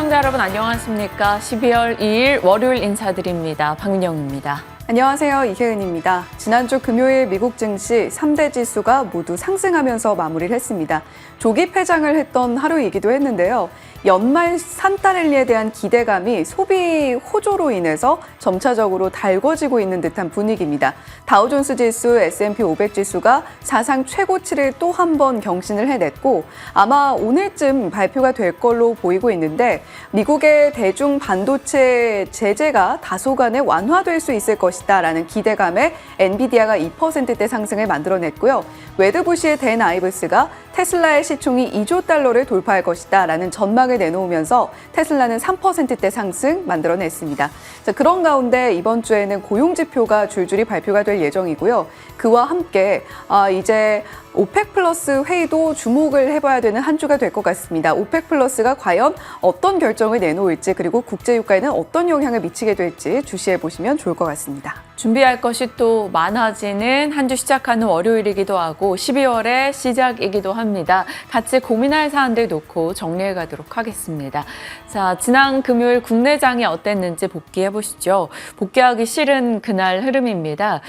시청자 여러분 안녕하십니까? 12월 2일 월요일 인사드립니다. 박민영입니다. 안녕하세요. 이혜은입니다. 지난주 금요일 미국 증시 3대 지수가 모두 상승하면서 마무리를 했습니다. 조기 폐장을 했던 하루이기도 했는데요. 연말 산타 랠리에 대한 기대감이 소비 호조로 인해서 점차적으로 달궈지고 있는 듯한 분위기입니다. 다우존스 지수, S&P 500 지수가 사상 최고치를 또 한 번 경신을 해냈고 아마 오늘쯤 발표가 될 걸로 보이고 있는데 미국의 대중 반도체 제재가 다소간에 완화될 수 있을 것이다라는 기대감에 엔비디아가 2%대 상승을 만들어냈고요. 웨드부시의 댄 아이브스가 테슬라의 시총이 2조 달러를 돌파할 것이다라는 전망을 내놓으면서 테슬라는 3%대 상승 만들어냈습니다. 자, 그런 가운데 이번 주에는 고용지표가 줄줄이 발표가 될 예정이고요. 그와 함께 이제 오펙 플러스 회의도 주목을 해봐야 되는 한 주가 될 것 같습니다. 오펙 플러스가 과연 어떤 결정을 내놓을지 그리고 국제유가에는 어떤 영향을 미치게 될지 주시해 보시면 좋을 것 같습니다. 준비할 것이 또 많아지는 한 주 시작하는 월요일이기도 하고 12월의 시작이기도 합니다. 같이 고민할 사안들 놓고 정리해 가도록 하겠습니다. 자, 지난 금요일 국내장이 어땠는지 복귀해 보시죠. 복귀하기 싫은 그날 흐름입니다.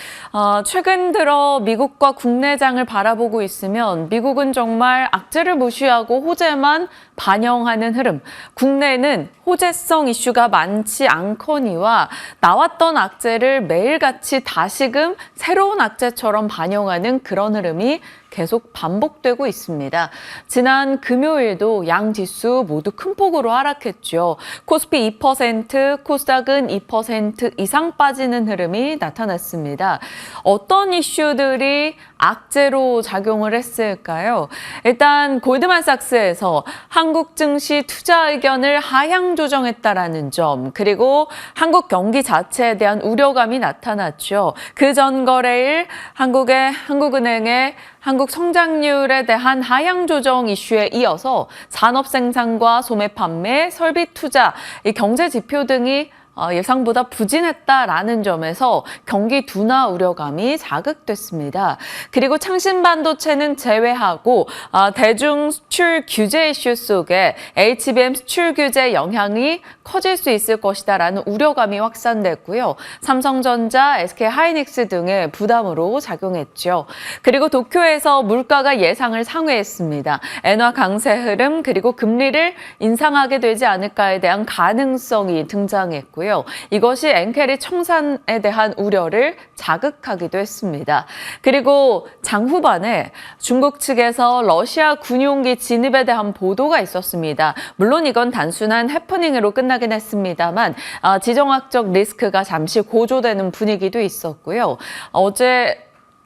최근 들어 미국과 국내장을 바라보고 있으면 미국은 정말 악재를 무시하고 호재만 반영하는 흐름, 국내는 호재성 이슈가 많지 않거니와 나왔던 악재를 매일같이 다시금 새로운 악재처럼 반영하는 그런 흐름이 계속 반복되고 있습니다. 지난 금요일도 양 지수 모두 큰 폭으로 하락했죠. 코스피 2%, 코스닥은 2% 이상 빠지는 흐름이 나타났습니다. 어떤 이슈들이 악재로 작용을 했을까요? 일단 골드만삭스에서 한국 증시 투자 의견을 하향 조정했다라는 점, 그리고 한국 경기 자체에 대한 우려감이 나타났죠. 그 전 거래일 한국은행의 한국 성장률에 대한 하향 조정 이슈에 이어서 산업 생산과 소매 판매, 설비 투자, 이 경제 지표 등이 예상보다 부진했다라는 점에서 경기 둔화 우려감이 자극됐습니다. 그리고 창신 반도체는 제외하고 대중 수출 규제 이슈 속에 HBM 수출 규제 영향이 커질 수 있을 것이다라는 우려감이 확산됐고요. 삼성전자, SK하이닉스 등의 부담으로 작용했죠. 그리고 도쿄에서 물가가 예상을 상회했습니다. 엔화 강세 흐름 그리고 금리를 인상하게 되지 않을까에 대한 가능성이 등장했고요. 이것이 엔캐리 청산에 대한 우려를 자극하기도 했습니다. 그리고 장 후반에 중국 측에서 러시아 군용기 진입에 대한 보도가 있었습니다. 물론 이건 단순한 해프닝으로 끝나긴 했습니다만 지정학적 리스크가 잠시 고조되는 분위기도 있었고요.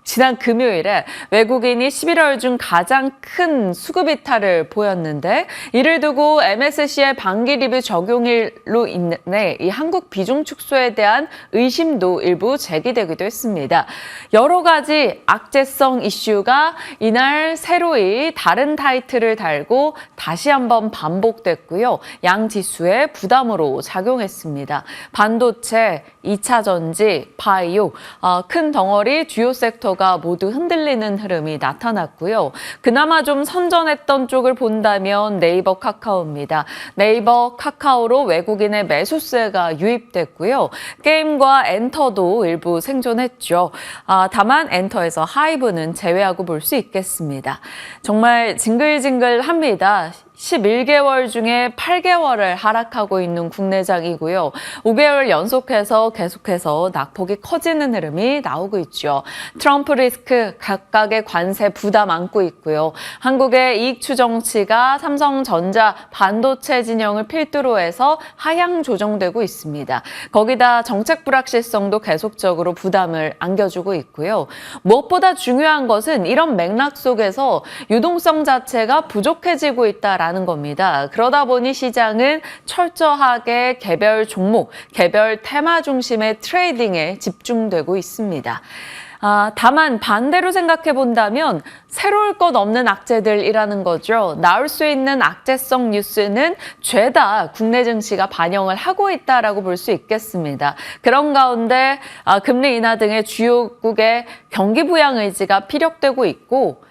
지난 금요일에 외국인이 11월 중 가장 큰 수급 이탈을 보였는데 이를 두고 MSC의 반기 리뷰 적용일로 인해 이 한국 비중 축소에 대한 의심도 일부 제기되기도 했습니다. 여러 가지 악재성 이슈가 이날 새로이 다른 타이틀을 달고 다시 한번 반복됐고요. 양 지수에 부담으로 작용했습니다. 반도체, 2차 전지, 바이오, 큰 덩어리 주요 섹터가 모두 흔들리는 흐름이 나타났고요. 그나마 좀 선전했던 쪽을 본다면 네이버 카카오입니다. 네이버 카카오로 외국인의 매수세가 유입됐고요. 게임과 엔터도 일부 생존했죠. 다만 엔터에서 하이브는 제외하고 볼 수 있겠습니다. 정말 징글징글합니다. 11개월 중에 8개월을 하락하고 있는 국내장이고요. 5개월 연속해서 계속해서 낙폭이 커지는 흐름이 나오고 있죠. 트럼프 리스크 각각의 관세 부담 안고 있고요. 한국의 이익 추정치가 삼성전자 반도체 진영을 필두로 해서 하향 조정되고 있습니다. 거기다 정책 불확실성도 계속적으로 부담을 안겨주고 있고요. 무엇보다 중요한 것은 이런 맥락 속에서 유동성 자체가 부족해지고 있다라는 겁니다. 그러다 보니 시장은 철저하게 개별 종목, 개별 테마 중심의 트레이딩에 집중되고 있습니다. 다만 반대로 생각해 본다면 새로울 것 없는 악재들이라는 거죠. 나올 수 있는 악재성 뉴스는 죄다 국내 증시가 반영을 하고 있다라고 볼 수 있겠습니다. 그런 가운데 금리 인하 등의 주요국의 경기 부양 의지가 피력되고 있고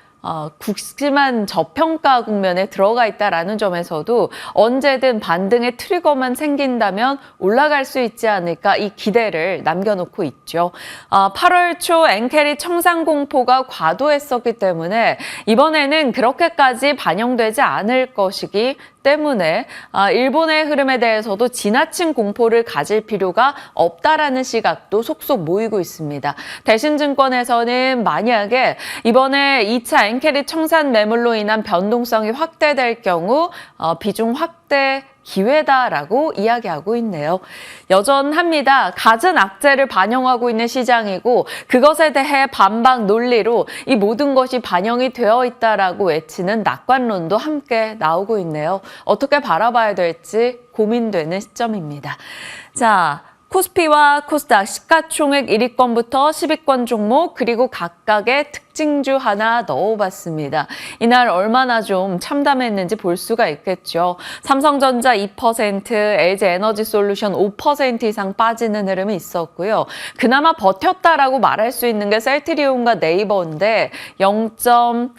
극심한 저평가 국면에 들어가 있다라는 점에서도 언제든 반등의 트리거만 생긴다면 올라갈 수 있지 않을까 이 기대를 남겨놓고 있죠. 8월 초 엔캐리 청산 공포가 과도했었기 때문에 이번에는 그렇게까지 반영되지 않을 것이기 때문에 일본의 흐름에 대해서도 지나친 공포를 가질 필요가 없다라는 시각도 속속 모이고 있습니다. 대신증권에서는 만약에 이번에 2차 엔캐리 청산 매물로 인한 변동성이 확대될 경우 비중 확대 기회다라고 이야기하고 있네요. 여전합니다. 갖은 악재를 반영하고 있는 시장이고 그것에 대해 반박 논리로 이 모든 것이 반영이 되어 있다라고 외치는 낙관론도 함께 나오고 있네요. 어떻게 바라봐야 될지 고민되는 시점입니다. 자, 코스피와 코스닥 시가총액 1위권부터 10위권 종목 그리고 각각의 특징주 하나 넣어봤습니다. 이날 얼마나 좀 참담했는지 볼 수가 있겠죠. 삼성전자 2%, LG에너지솔루션 5% 이상 빠지는 흐름이 있었고요. 그나마 버텼다라고 말할 수 있는 게 셀트리온과 네이버인데 0.3%,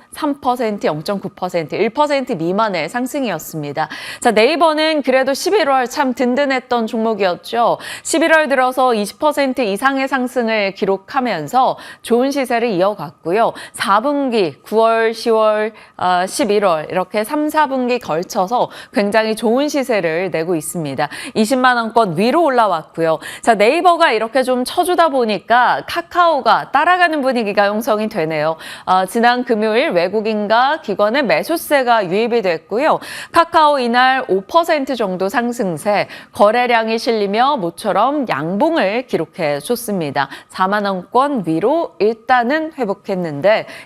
0.9%, 1% 미만의 상승이었습니다. 자, 네이버는 그래도 11월 참 든든했던 종목이었죠. 11월 들어서 20% 이상의 상승을 기록하면서 좋은 시세를 이어갔고요. 4분기 9월, 10월, 11월 이렇게 3, 4분기 걸쳐서 굉장히 좋은 시세를 내고 있습니다. 20만 원권 위로 올라왔고요. 자, 네이버가 이렇게 좀 쳐주다 보니까 카카오가 따라가는 분위기가 형성이 되네요. 지난 금요일 외국인과 기관의 매수세가 유입이 됐고요. 카카오 이날 5% 정도 상승세, 거래량이 실리며 모처럼 양봉을 기록해 줬습니다. 4만 원권 위로 일단은 회복했는데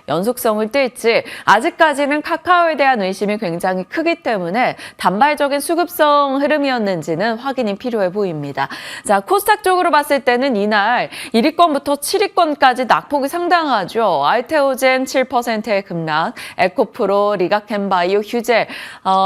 연속성을 띨지 아직까지는 카카오에 대한 의심이 굉장히 크기 때문에 단발적인 수급성 흐름이었는지는 확인이 필요해 보입니다. 자, 코스닥 쪽으로 봤을 때는 이날 1위권부터 7위권까지 낙폭이 상당하죠. 알테오젠 7%의 급락, 에코프로, 리가켄바이오, 휴젤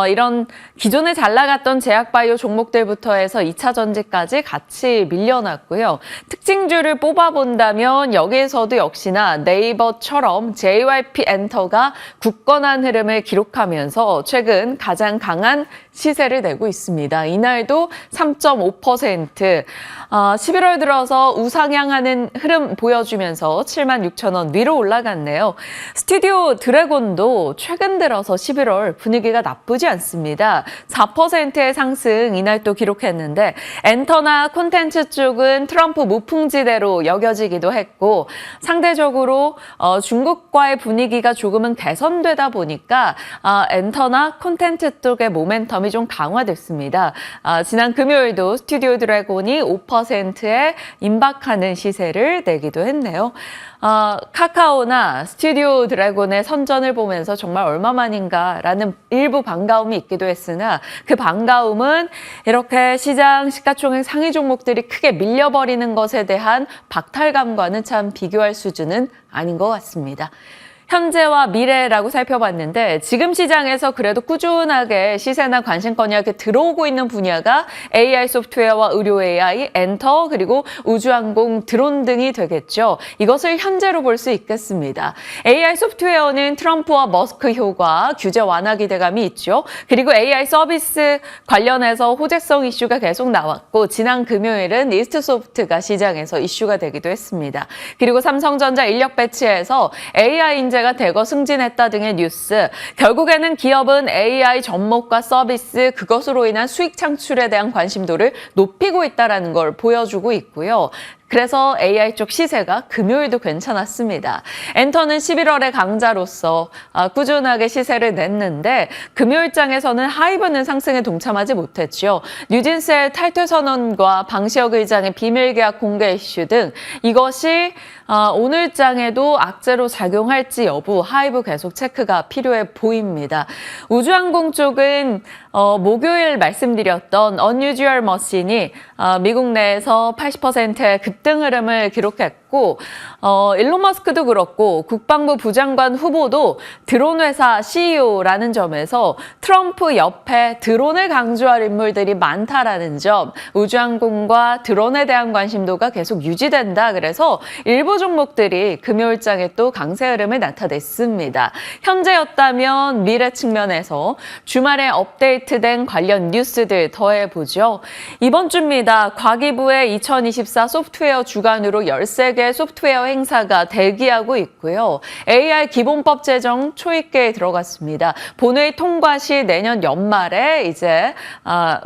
이런 기존에 잘 나갔던 제약바이오 종목들부터 해서 2차 전지까지 같이 밀려났고요. 특징주를 뽑아본다면 여기에서도 역시나 네이버처럼 JYP 엔터가 굳건한 흐름을 기록하면서 최근 가장 강한 시세를 내고 있습니다. 이날도 3.5%, 11월 들어서 우상향하는 흐름 보여주면서 76,000원 위로 올라갔네요. 스튜디오 드래곤도 최근 들어서 11월 분위기가 나쁘지 않습니다. 4%의 상승 이날 또 기록했는데 엔터나 콘텐츠 쪽은 트럼프 무풍지대로 여겨지기도 했고 상대적으로 중국과의 분위기가 조금은 개선되다 보니까 엔터나 콘텐츠 쪽의 모멘텀이 좀 강화됐습니다. 지난 금요일도 스튜디오 드래곤이 5%에 임박하는 시세를 내기도 했네요. 카카오나 스튜디오 드래곤의 선전을 보면서 정말 얼마만인가라는 일부 반가움이 있기도 했으나 그 반가움은 이렇게 시장 시가총액 상위 종목들이 크게 밀려버리는 것에 대한 박탈감과는 참 비교할 수준은 아닌 것 같습니다. 현재와 미래라고 살펴봤는데 지금 시장에서 그래도 꾸준하게 시세나 관심권이 이렇게 들어오고 있는 분야가 AI 소프트웨어와 의료 AI, 엔터, 그리고 우주항공, 드론 등이 되겠죠. 이것을 현재로 볼 수 있겠습니다. AI 소프트웨어는 트럼프와 머스크 효과, 규제 완화 기대감이 있죠. 그리고 AI 서비스 관련해서 호재성 이슈가 계속 나왔고 지난 금요일은 이스트소프트가 시장에서 이슈가 되기도 했습니다. 그리고 삼성전자 인력 배치에서 AI 인재 가 대거 승진했다 등의 뉴스. 결국에는 기업은 AI 접목과 서비스 그것으로 인한 수익 창출에 대한 관심도를 높이고 있다는 걸 보여주고 있고요. 그래서 AI 쪽 시세가 금요일도 괜찮았습니다. 엔터는 11월의 강자로서 꾸준하게 시세를 냈는데 금요일장에서는 하이브는 상승에 동참하지 못했죠. 뉴진스의 탈퇴 선언과 방시혁 의장의 비밀 계약 공개 이슈 등 이것이 오늘장에도 악재로 작용할지 여부 하이브 계속 체크가 필요해 보입니다. 우주항공 쪽은 목요일 말씀드렸던 unusual machine이 미국 내에서 80%의 급등 흐름을 기록했고 있었고 일론 머스크도 그렇고 국방부 부장관 후보도 드론 회사 CEO라는 점에서 트럼프 옆에 드론을 강조할 인물들이 많다라는 점, 우주항공과 드론에 대한 관심도가 계속 유지된다. 그래서 일부 종목들이 금요일장에 또 강세 흐름을 나타냈습니다. 현재였다면 미래 측면에서 주말에 업데이트된 관련 뉴스들 더해보죠. 이번 주입니다. 과기부의 2024 소프트웨어 주간으로 13개 소프트웨어 행사가 대기하고 있고요. AI 기본법 제정 초입계에 들어갔습니다. 본회의 통과 시 내년 연말에 이제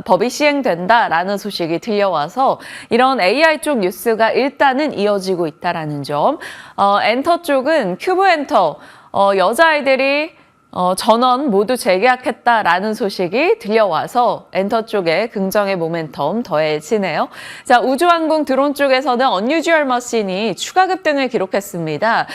법이 시행된다라는 소식이 들려와서 이런 AI 쪽 뉴스가 일단은 이어지고 있다라는 점. 엔터 쪽은 큐브 엔터, 여자아이들이 전원 모두 재계약했다라는 소식이 들려와서 엔터 쪽에 긍정의 모멘텀 더해지네요. 자, 우주항공 드론 쪽에서는 언유주얼 머신이 추가 급등을 기록했습니다.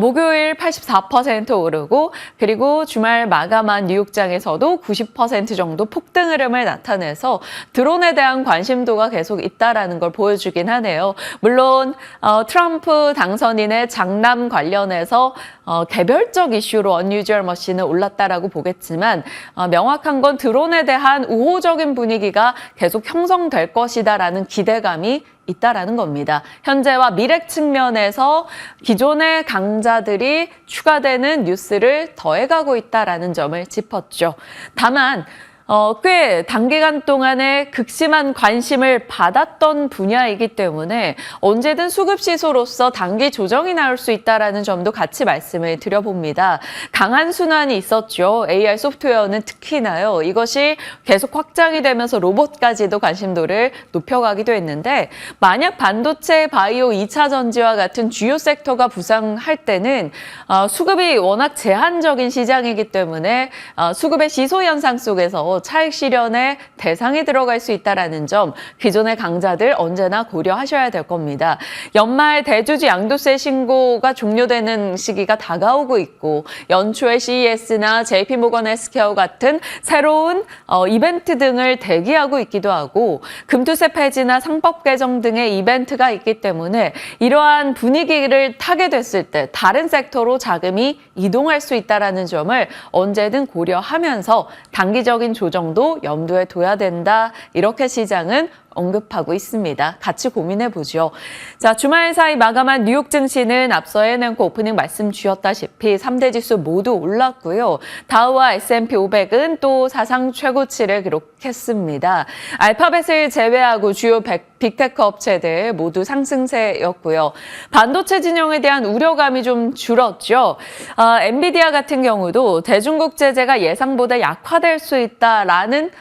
목요일 84% 오르고 그리고 주말 마감한 뉴욕장에서도 90% 정도 폭등 흐름을 나타내서 드론에 대한 관심도가 계속 있다라는 걸 보여주긴 하네요. 물론 트럼프 당선인의 장남 관련해서 개별적 이슈로 언유주얼 머신은 올랐다라고 보겠지만 명확한 건 드론에 대한 우호적인 분위기가 계속 형성될 것이다라는 기대감이 있다라는 겁니다. 현재와 미래 측면에서 기존의 강자들이 추가되는 뉴스를 더해가고 있다라는 점을 짚었죠. 다만 꽤 단기간 동안에 극심한 관심을 받았던 분야이기 때문에 언제든 수급 시소로서 단기 조정이 나올 수 있다는 점도 같이 말씀을 드려봅니다. 강한 순환이 있었죠. AI 소프트웨어는 특히나요. 이것이 계속 확장이 되면서 로봇까지도 관심도를 높여가기도 했는데 만약 반도체, 바이오, 2차 전지와 같은 주요 섹터가 부상할 때는 수급이 워낙 제한적인 시장이기 때문에 수급의 시소 현상 속에서 차익 실현의 대상에 들어갈 수 있다는 점 기존의 강자들 언제나 고려하셔야 될 겁니다. 연말 대주주 양도세 신고가 종료되는 시기가 다가오고 있고 연초에 CES나 JP모건 헬스케어 같은 새로운 이벤트 등을 대기하고 있기도 하고 금투세 폐지나 상법 개정 등의 이벤트가 있기 때문에 이러한 분위기를 타게 됐을 때 다른 섹터로 자금이 이동할 수 있다는 점을 언제든 고려하면서 단기적인 조정도 염두에 둬야 된다. 이렇게 시장은 언급하고 있습니다. 같이 고민해보죠. 자, 주말 사이 마감한 뉴욕 증시는 앞서 해놓고 오프닝 말씀 주셨다시피 3대 지수 모두 올랐고요. 다우와 S&P 500은 또 사상 최고치를 기록했습니다. 알파벳을 제외하고 주요 빅테크 업체들 모두 상승세였고요. 반도체 진영에 대한 우려감이 좀 줄었죠. 엔비디아 같은 경우도 대중국 제재가 예상보다 약화될 수 있다라는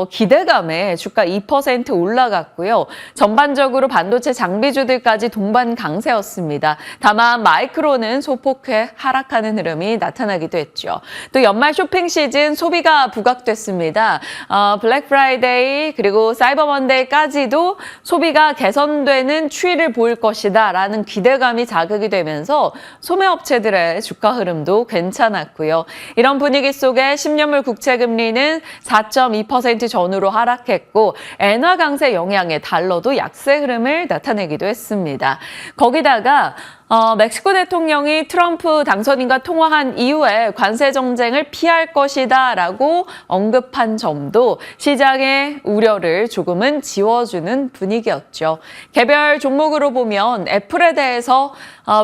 기대감에 주가 2% 올라갔고요. 전반적으로 반도체 장비주들까지 동반 강세였습니다. 다만 마이크론은 소폭 하락하는 흐름이 나타나기도 했죠. 또 연말 쇼핑 시즌 소비가 부각됐습니다. 블랙 프라이데이 그리고 사이버 먼데이까지도 소비가 개선되는 추이를 보일 것이다 라는 기대감이 자극이 되면서 소매업체들의 주가 흐름도 괜찮았고요. 이런 분위기 속에 10년물 국채금리는 4.2% 전후로 하락했고 엔화 강세 영향에 달러도 약세 흐름을 나타내기도 했습니다. 거기다가 멕시코 대통령이 트럼프 당선인과 통화한 이후에 관세 정쟁을 피할 것이다 라고 언급한 점도 시장의 우려를 조금은 지워주는 분위기였죠. 개별 종목으로 보면 애플에 대해서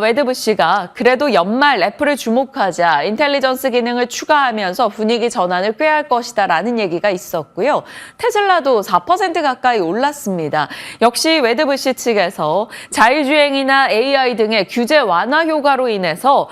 웨드부시가 그래도 연말 애플을 주목하자 인텔리전스 기능을 추가하면서 분위기 전환을 꾀할 것이다 라는 얘기가 있었고요. 테슬라도 4% 가까이 올랐습니다. 역시 웨드부시 측에서 자율주행이나 AI 등의 규제 완화 효과로 인해서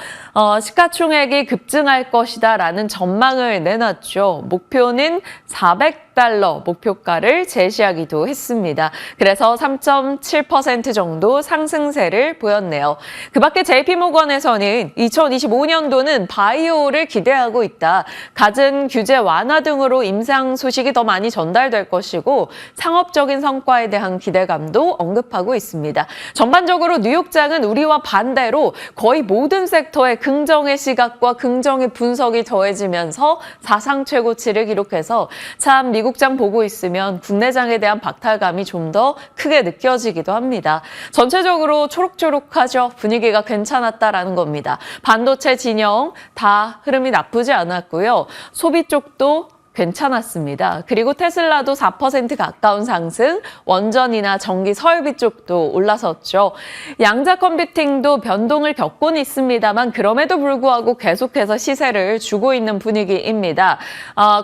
시가총액이 급증할 것이다 라는 전망을 내놨죠. 목표는 400달러 목표가를 제시하기도 했습니다. 그래서 3.7% 정도 상승세를 보였네요. 그 밖에 JP모건에서는 2025년도는 바이오를 기대하고 있다. 갖은 규제 완화 등으로 임상 소식이 더 많이 전달될 것이고 상업적인 성과에 대한 기대감도 언급하고 있습니다. 전반적으로 뉴욕장은 우리와 반대로 거의 모든 섹터에 긍정의 시각과 긍정의 분석이 더해지면서 사상 최고치를 기록해서 참 미국 미국장 보고 있으면 국내장에 대한 박탈감이 좀 더 크게 느껴지기도 합니다. 전체적으로 초록초록하죠. 분위기가 괜찮았다라는 겁니다. 반도체 진영 다 흐름이 나쁘지 않았고요. 소비 쪽도 괜찮았습니다. 그리고 테슬라도 4% 가까운 상승, 원전이나 전기 설비 쪽도 올라섰죠. 양자 컴퓨팅도 변동을 겪고는 있습니다만 그럼에도 불구하고 계속해서 시세를 주고 있는 분위기입니다.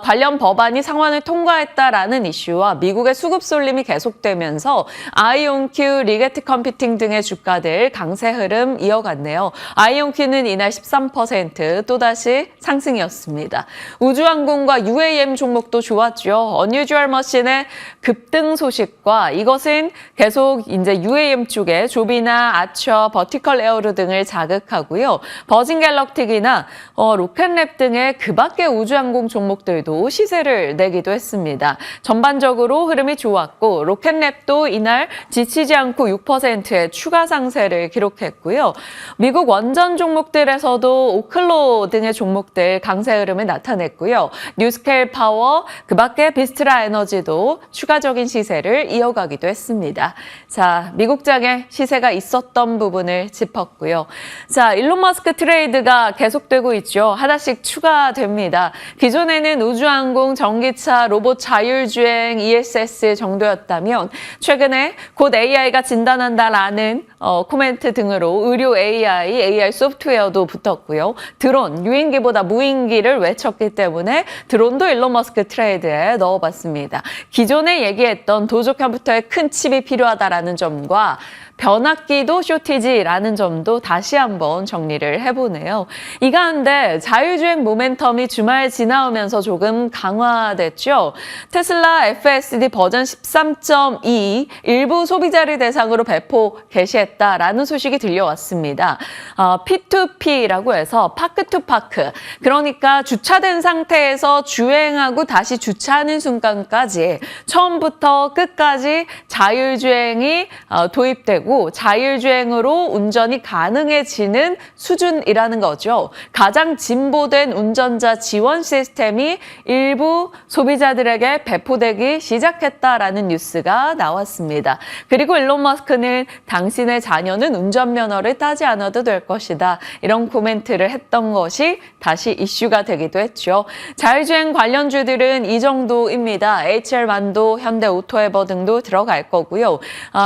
관련 법안이 상원을 통과했다라는 이슈와 미국의 수급 쏠림이 계속되면서 아이온큐, 리게트 컴퓨팅 등의 주가들 강세 흐름 이어갔네요. 아이온큐는 이날 13% 또다시 상승이었습니다. 우주항공과 UAM 종목도 좋았죠. 어뉴주얼 머신의 급등 소식과 이것은 계속 이제 UAM 쪽에 조비나 아처, 버티컬 에어로 등을 자극하고요. 버진 갤럭틱이나 로켓랩 등의 그 밖의 우주항공 종목들도 시세를 내기도 했습니다. 전반적으로 흐름이 좋았고 로켓랩도 이날 지치지 않고 6%의 추가 상세를 기록했고요. 미국 원전 종목들에서도 오클로 등의 종목들 강세 흐름을 나타냈고요. 뉴스케일 파워, 그 밖에 비스트라 에너지도 추가적인 시세를 이어가기도 했습니다. 자, 미국장에 시세가 있었던 부분을 짚었고요. 자, 일론 머스크 트레이드가 계속되고 있죠. 하나씩 추가됩니다. 기존에는 우주항공, 전기차, 로봇 자율주행, ESS 정도였다면 최근에 곧 AI가 진단한다라는 코멘트 등으로 의료 AI 소프트웨어도 붙었고요. 드론, 유인기보다 무인기를 외쳤기 때문에 드론도 일론 머스크 트레이드에 넣어봤습니다. 기존에 얘기했던 도조 컴퓨터에 큰 칩이 필요하다라는 점과 변압기도 쇼티지라는 점도 다시 한번 정리를 해보네요. 이 가운데 자율주행 모멘텀이 주말 지나오면서 조금 강화됐죠. 테슬라 FSD 버전 13.2 일부 소비자를 대상으로 배포 개시했다라는 소식이 들려왔습니다. P2P라고 해서 파크 투 파크, 그러니까 주차된 상태에서 주행하고 다시 주차하는 순간까지 처음부터 끝까지 자율주행이 도입되고 자율주행으로 운전이 가능해지는 수준이라는 거죠. 가장 진보된 운전자 지원 시스템이 일부 소비자들에게 배포되기 시작했다라는 뉴스가 나왔습니다. 그리고 일론 머스크는 당신의 자녀는 운전면허를 따지 않아도 될 것이다. 이런 코멘트를 했던 것이 다시 이슈가 되기도 했죠. 자율주행 관련주들은 이 정도입니다. HL만도, 현대오토에버 등도 들어갈 거고요.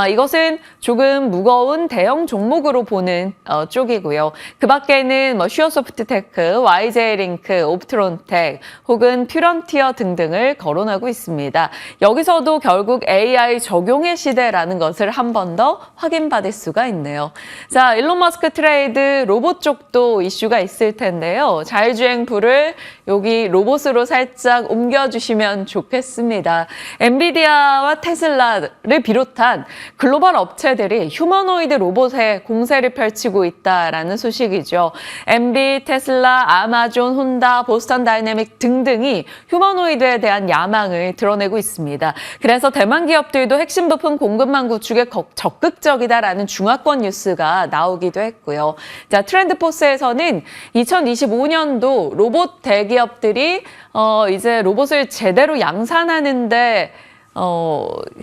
이것은 조금 무거운 대형 종목으로 보는 쪽이고요. 그 밖에는 슈어소프트테크, YJ링크, 옵트론텍 혹은 퓨런티어 등등을 거론하고 있습니다. 여기서도 결국 AI 적용의 시대라는 것을 한 번 더 확인받을 수가 있네요. 자, 일론 머스크 트레이드 로봇 쪽도 이슈가 있을 텐데요. 자율주행 불을 여기 로봇으로 살짝 옮겨주시면 좋겠습니다. 엔비디아와 테슬라를 비롯한 글로벌 업체들이 휴머노이드 로봇에 공세를 펼치고 있다라는 소식이죠. MB, 테슬라, 아마존, 혼다, 보스턴 다이내믹 등등이 휴머노이드에 대한 야망을 드러내고 있습니다. 그래서 대만 기업들도 핵심 부품 공급망 구축에 적극적이다라는 중화권 뉴스가 나오기도 했고요. 자, 트렌드포스에서는 2025년도 로봇 대기업들이 이제 로봇을 제대로 양산하는데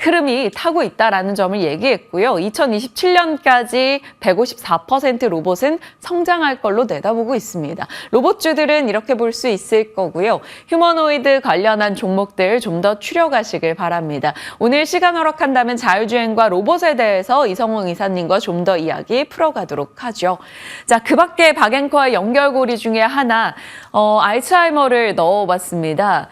흐름이 타고 있다라는 점을 얘기했고요. 2027년까지 154% 로봇은 성장할 걸로 내다보고 있습니다. 로봇주들은 이렇게 볼 수 있을 거고요. 휴머노이드 관련한 종목들 좀 더 추려가시길 바랍니다. 오늘 시간 허락한다면 자율주행과 로봇에 대해서 이성웅 이사님과 좀 더 이야기 풀어가도록 하죠. 자, 그 밖에 박앵커의 연결고리 중에 하나, 알츠하이머를 넣어봤습니다.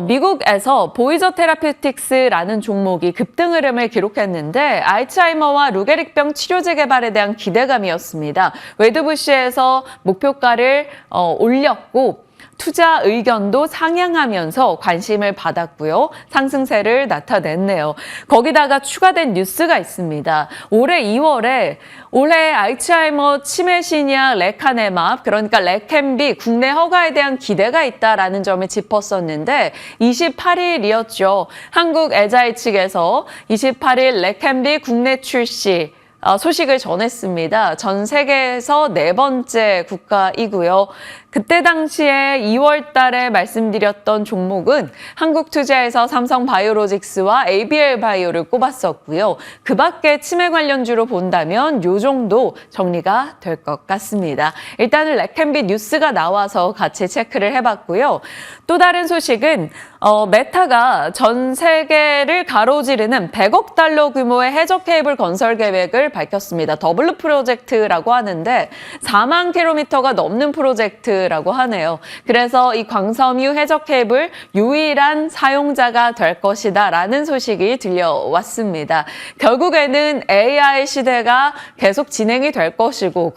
미국에서 보이저 테라피틱스라는 종목이 급등 흐름을 기록했는데 알츠하이머와 루게릭병 치료제 개발에 대한 기대감이었습니다. 웨드부시에서 목표가를 올렸고 투자 의견도 상향하면서 관심을 받았고요. 상승세를 나타냈네요. 거기다가 추가된 뉴스가 있습니다. 올해 2월에 알츠하이머 치매 신약 레카네맙, 그러니까 레캠비 국내 허가에 대한 기대가 있다라는 점을 짚었었는데 28일이었죠. 한국 에자이 측에서 28일 레캠비 국내 출시 소식을 전했습니다. 전 세계에서 4번째 국가이고요. 그때 당시에 2월 달에 말씀드렸던 종목은 한국투자에서 삼성바이오로직스와 ABL바이오를 꼽았었고요. 그 밖에 치매 관련주로 본다면 요 정도 정리가 될 것 같습니다. 일단은 렉템비 뉴스가 나와서 같이 체크를 해봤고요. 또 다른 소식은 메타가 전 세계를 가로지르는 100억 달러 규모의 해저 케이블 건설 계획을 밝혔습니다. 더블루 프로젝트라고 하는데 4만 킬로미터가 넘는 프로젝트라고 하네요. 그래서 이 광섬유 해저 케이블 유일한 사용자가 될 것이다 라는 소식이 들려왔습니다. 결국에는 AI 시대가 계속 진행이 될 것이고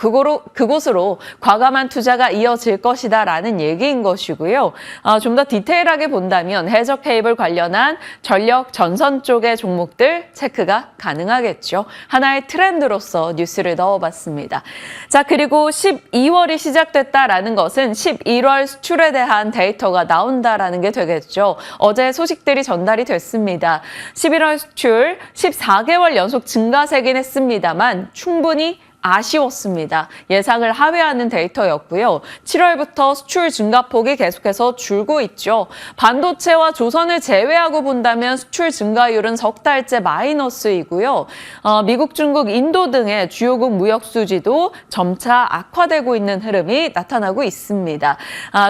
그곳으로 과감한 투자가 이어질 것이다 라는 얘기인 것이고요. 좀 더 디테일하게 본다면 해저 케이블 관련한 전력 전선 쪽의 종목들 체크가 가능하겠죠. 하나의 트렌드로서 뉴스를 넣어봤습니다. 자, 그리고 12월이 시작됐다라는 것은 11월 수출에 대한 데이터가 나온다라는 게 되겠죠. 어제 소식들이 전달이 됐습니다. 11월 수출 14개월 연속 증가세긴 했습니다만 충분히 아쉬웠습니다. 예상을 하회하는 데이터였고요. 7월부터 수출 증가폭이 계속해서 줄고 있죠. 반도체와 조선을 제외하고 본다면 수출 증가율은 석 달째 마이너스이고요. 미국, 중국, 인도 등의 주요국 무역 수지도 점차 악화되고 있는 흐름이 나타나고 있습니다.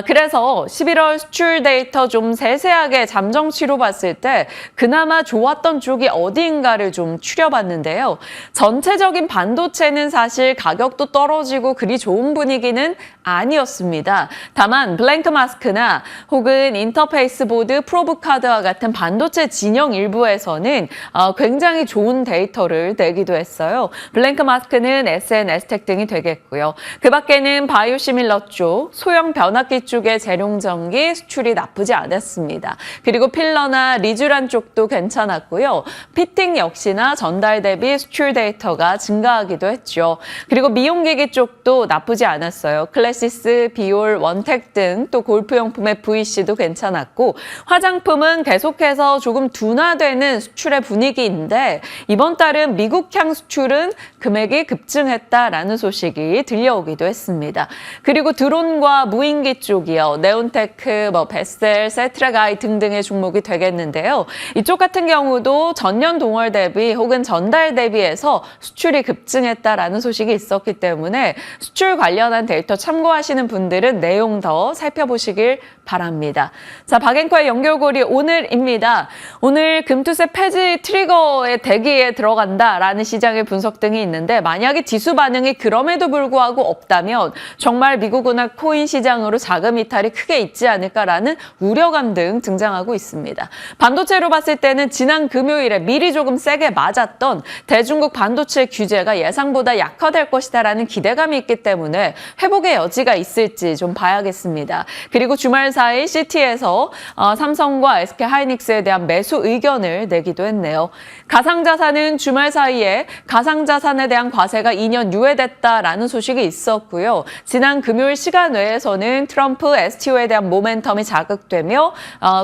그래서 11월 수출 데이터 좀 세세하게 잠정치로 봤을 때 그나마 좋았던 쪽이 어디인가를 좀 추려봤는데요. 전체적인 반도체는 사실 가격도 떨어지고 그리 좋은 분위기는 아니었습니다. 다만 블랭크 마스크나 혹은 인터페이스 보드, 프로브 카드와 같은 반도체 진영 일부에서는 굉장히 좋은 데이터를 내기도 했어요. 블랭크 마스크는 SN, STEC 등이 되겠고요. 그 밖에는 바이오 시밀러 쪽, 소형 변압기 쪽의 재룡전기 수출이 나쁘지 않았습니다. 그리고 필러나 리쥬란 쪽도 괜찮았고요. 피팅 역시나 전달 대비 수출 데이터가 증가하기도 했죠. 그리고 미용기기 쪽도 나쁘지 않았어요. 클래시스, 비올, 원텍 등 또 골프용품의 VC도 괜찮았고 화장품은 계속해서 조금 둔화되는 수출의 분위기인데 이번 달은 미국향 수출은 금액이 급증했다라는 소식이 들려오기도 했습니다. 그리고 드론과 무인기 쪽이요. 네온테크, 베셀, 세트라가이 등등의 종목이 되겠는데요. 이쪽 같은 경우도 전년 동월 대비 혹은 전달 대비해서 수출이 급증했다라는 소식이 있었기 때문에 수출 관련한 데이터 참고하시는 분들은 내용 더 살펴보시길 바랍니다. 자, 박앵커의 연결고리 오늘입니다. 오늘 금투세 폐지 트리거의 대기에 들어간다라는 시장의 분석 등이 있는데 만약에 지수 반응이 그럼에도 불구하고 없다면 정말 미국 은행 코인 시장으로 자금 이탈이 크게 있지 않을까라는 우려감 등 등장하고 있습니다. 반도체로 봤을 때는 지난 금요일에 미리 조금 세게 맞았던 대중국 반도체 규제가 예상보다 약화될 것이다라는 기대감이 있기 때문에 회복의 여지가 있을지 좀 봐야겠습니다. 그리고 주말 사이 시티에서 삼성과 SK 하이닉스에 대한 매수 의견을 내기도 했네요. 가상자산은 주말 사이에 가상자산에 대한 과세가 2년 유예됐다라는 소식이 있었고요. 지난 금요일 시간 외에서는 트럼프 STO에 대한 모멘텀이 자극되며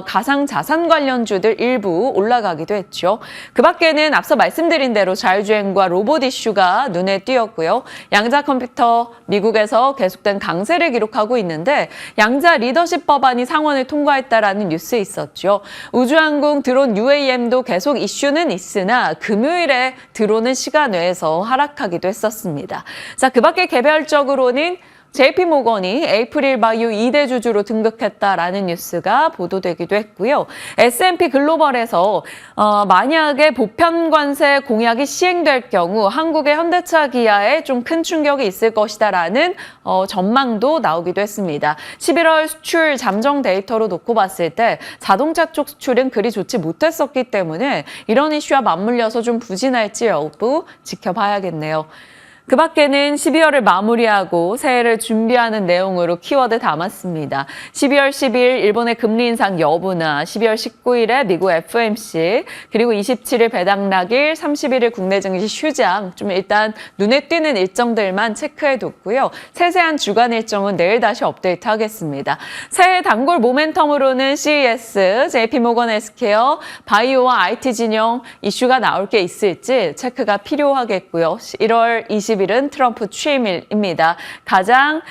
가상자산 관련주들 일부 올라가기도 했죠. 그 밖에는 앞서 말씀드린 대로 자율주행과 로봇 이슈가 눈에 띄었고요. 양자 컴퓨터 미국에서 계속된 강세를 기록하고 있는데 양자 리더십 법안이 상원을 통과했다라는 뉴스 있었죠. 우주항공 드론 UAM도 계속 이슈는 있으나 금요일에 들어오는 시간 외에서 하락하기도 했었습니다. 자, 그 밖에 개별적으로는 JP모건이 에이프릴 바이오 2대 주주로 등극했다라는 뉴스가 보도되기도 했고요. S&P 글로벌에서 만약에 보편 관세 공약이 시행될 경우 한국의 현대차 기아에 좀 큰 충격이 있을 것이다라는 전망도 나오기도 했습니다. 11월 수출 잠정 데이터로 놓고 봤을 때 자동차 쪽 수출은 그리 좋지 못했었기 때문에 이런 이슈와 맞물려서 좀 부진할지 여부 지켜봐야겠네요. 그 밖에는 12월을 마무리하고 새해를 준비하는 내용으로 키워드 담았습니다. 12월 10일 일본의 금리 인상 여부나 12월 19일에 미국 FOMC 그리고 27일 배당락일 31일 국내 증시 휴장 좀 일단 눈에 띄는 일정들만 체크해뒀고요. 세세한 주간 일정은 내일 다시 업데이트하겠습니다. 새해 단골 모멘텀으로는 CES, JP모건 헬스케어, 바이오와 IT 진영 이슈가 나올 게 있을지 체크가 필요하겠고요. 1월 20일 20일은 트럼프 취임일입니다. 가장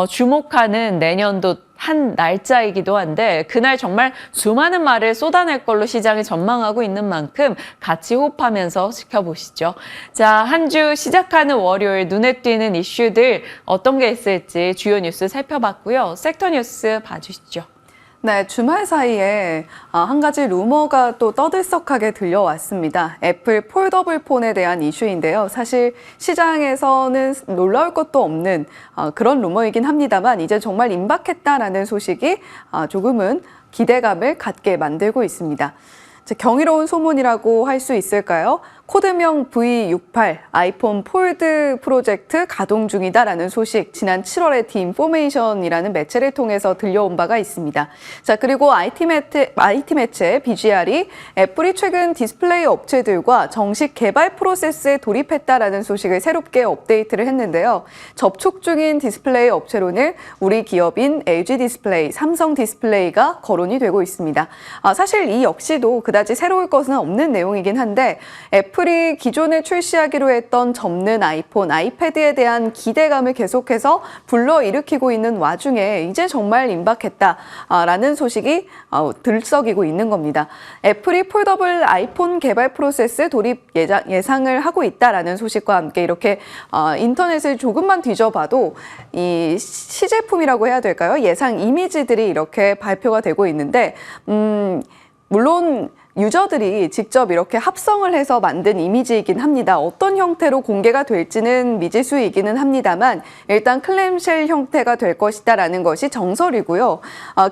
주목하는 내년도 한 날짜이기도 한데 그날 정말 수많은 말을 쏟아낼 걸로 시장이 전망하고 있는 만큼 같이 호흡하면서 지켜보시죠. 자, 한 주 시작하는 월요일 눈에 띄는 이슈들 어떤 게 있을지 주요 뉴스 살펴봤고요. 섹터 뉴스 봐주시죠. 네, 주말 사이에 한 가지 루머가 또 떠들썩하게 들려왔습니다. 애플 폴더블 폰에 대한 이슈인데요. 사실 시장에서는 놀라울 것도 없는 그런 루머이긴 합니다만 이제 정말 임박했다라는 소식이 조금은 기대감을 갖게 만들고 있습니다. 경이로운 소문이라고 할 수 있을까요? 코드명 V68 아이폰 폴드 프로젝트 가동 중이다라는 소식 지난 7월에 디인포메이션이라는 매체를 통해서 들려온 바가 있습니다. 자, 그리고 IT 매체 BGR이 애플이 최근 디스플레이 업체들과 정식 개발 프로세스에 돌입했다라는 소식을 새롭게 업데이트를 했는데요. 접촉 중인 디스플레이 업체로는 우리 기업인 LG 디스플레이, 삼성 디스플레이가 거론이 되고 있습니다. 사실 이 역시도 그다지 새로울 것은 없는 내용이긴 한데 애플이 기존에 출시하기로 했던 접는 아이폰, 아이패드에 대한 기대감을 계속해서 불러일으키고 있는 와중에 이제 정말 임박했다라는 소식이 들썩이고 있는 겁니다. 애플이 폴더블 아이폰 개발 프로세스 돌입 예상을 하고 있다라는 소식과 함께 이렇게 인터넷을 조금만 뒤져봐도 이 시제품이라고 해야 될까요? 예상 이미지들이 이렇게 발표가 되고 있는데 물론 유저들이 직접 이렇게 합성을 해서 만든 이미지이긴 합니다. 어떤 형태로 공개가 될지는 미지수이기는 합니다만 일단 클램쉘 형태가 될 것이다라는 것이 정설이고요.